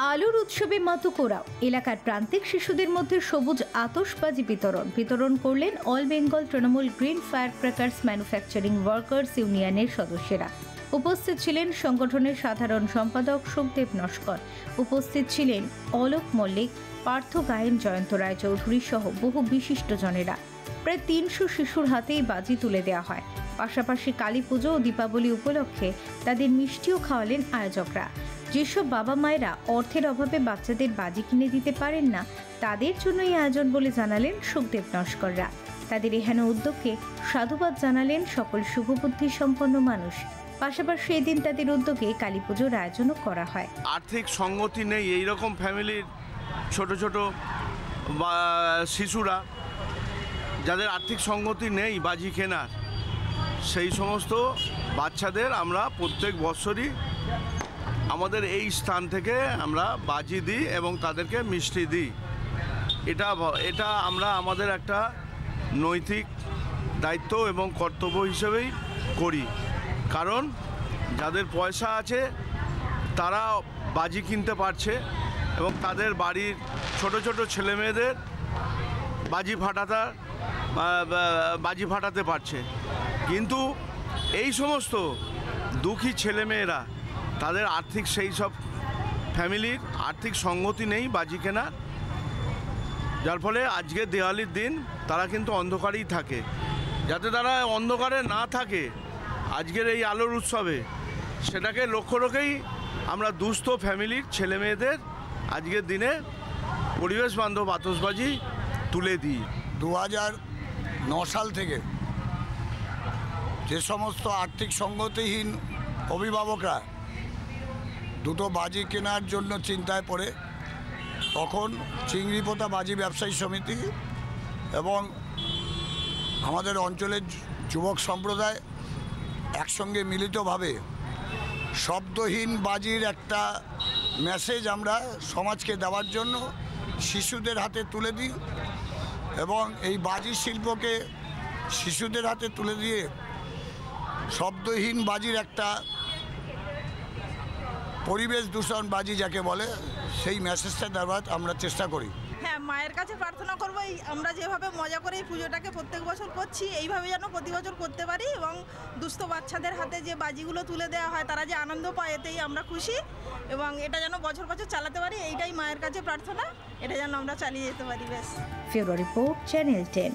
আলোর উৎসবে মাতুকোড়াও এলাকার প্রান্তিক শিশুদের মধ্যে সবুজ আতশবাজি বিতরণ করলেন all Bengal Trinamool green fire crackers manufacturing workers ইউনিয়নের সদস্যরা। উপস্থিত ছিলেন সংগঠনের সাধারণ সম্পাদক সুখদেব নস্কর, উপস্থিত ছিলেন অলোক মল্লিক, পার্থ গায়েন, জয়ন্ত রায়চৌধুরী সহ বহু বিশিষ্টজনেরা। প্রায় ৩০০ শিশুর হাতেই বাজি তুলে দেওয়া হয়। পাশাপাশি কালী পুজো ও দীপাবলি উপলক্ষে তাদের মিষ্টিও খাওয়ালেন আয়োজকরা। যেসব বাবা মায়েরা অর্থের অভাবে বাচ্চাদের বাজি কিনে দিতে পারেন না, তাদের জন্য এই আয়োজন বলে জানালেন সুখদেব নস্কররা। তাদের এহেন উদ্যোগকে সাধুবাদ জানালেন সকল শুভবুদ্ধি সম্পন্ন মানুষ। পাশাপাশি এদিন তাদের উদ্যোগে কালী পুজোর আয়োজনও করা হয়। আর্থিক সঙ্গতি নেই এইরকম ফ্যামিলির ছোট ছোট শিশুরা, যাদের আর্থিক সঙ্গতি নেই বাজি কেনার, সেই সমস্ত বাচ্চাদের আমরা প্রত্যেক বছরই আমাদের এই স্থান থেকে আমরা বাজি দিই এবং তাদেরকে মিষ্টি দিই। এটা আমরা আমাদের একটা নৈতিক দায়িত্ব এবং কর্তব্য হিসেবেই করি। কারণ যাদের পয়সা আছে তারা বাজি কিনতে পারছে এবং তাদের বাড়ির ছোট ছোট ছেলেমেয়েদের বাজি ফাটাতে পারছে। কিন্তু এই সমস্ত দুঃখী ছেলেমেয়েরা, তাদের সেই সব ফ্যামিলির আর্থিক সঙ্গতি নেই বাজি কেনার, যার ফলে আজকে দেওয়ালির দিন তারা কিন্তু অন্ধকারেই থাকে। যাতে তারা অন্ধকারে না থাকে আজকের এই আলোর উৎসবে, সেটাকে লক্ষ্য রেখেই আমরা দুস্থ ফ্যামিলির ছেলেমেয়েদের আজকের দিনে পরিবেশ বান্ধব আতশবাজি তুলে দিই। 2009 সাল থেকে যে সমস্ত আর্থিক সঙ্গতিহীন অভিভাবকরা দুটো বাজি কেনার জন্য চিন্তায় পড়ে, তখন চিংড়িপোতা বাজি ব্যবসায়ী সমিতি এবং আমাদের অঞ্চলের যুবক সম্প্রদায় একসঙ্গে মিলিতভাবে শব্দহীন বাজির একটা মেসেজ আমরা সমাজকে দেওয়ার জন্য শিশুদের হাতে তুলে দিই এবং এই বাজি শিল্পকে শিশুদের হাতে তুলে দিয়ে শব্দহীন বাজির একটা পরিবেশ দূষণ বাজি যাকে বলে, সেই মেসেজটা দেওয়ার আমরা চেষ্টা করি। হ্যাঁ, মায়ের কাছে প্রার্থনা করবো আমরা যেভাবে মজা করে এই পুজোটাকে প্রত্যেক বছর করছি, এইভাবে যেন প্রতি বছর করতে পারি এবং দুস্থ বাচ্চাদের হাতে যে বাজিগুলো তুলে দেওয়া হয় তারা যে আনন্দ পায়, এতেই আমরা খুশি এবং এটা যেন বছর বছর চালাতে পারি, এইটাই মায়ের কাছে প্রার্থনা, এটা যেন আমরা চালিয়ে যেতে পারি। বেশ। ফিউরো রিপোর্ট, চ্যানেল 10।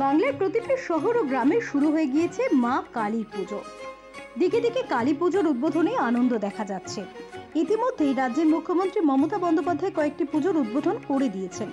বাংলার প্রতিটি শহর ও গ্রামে শুরু হয়ে গিয়েছে মা কালী পুজো। দিকে দিকে কালী পুজোর উদ্বোধনে আনন্দ দেখা যাচ্ছে। ইতিমধ্যেই রাজ্যের মুখ্যমন্ত্রী মমতা বন্দ্যোপাধ্যায় কয়েকটি পুজোর উদ্বোধন করে দিয়েছেন।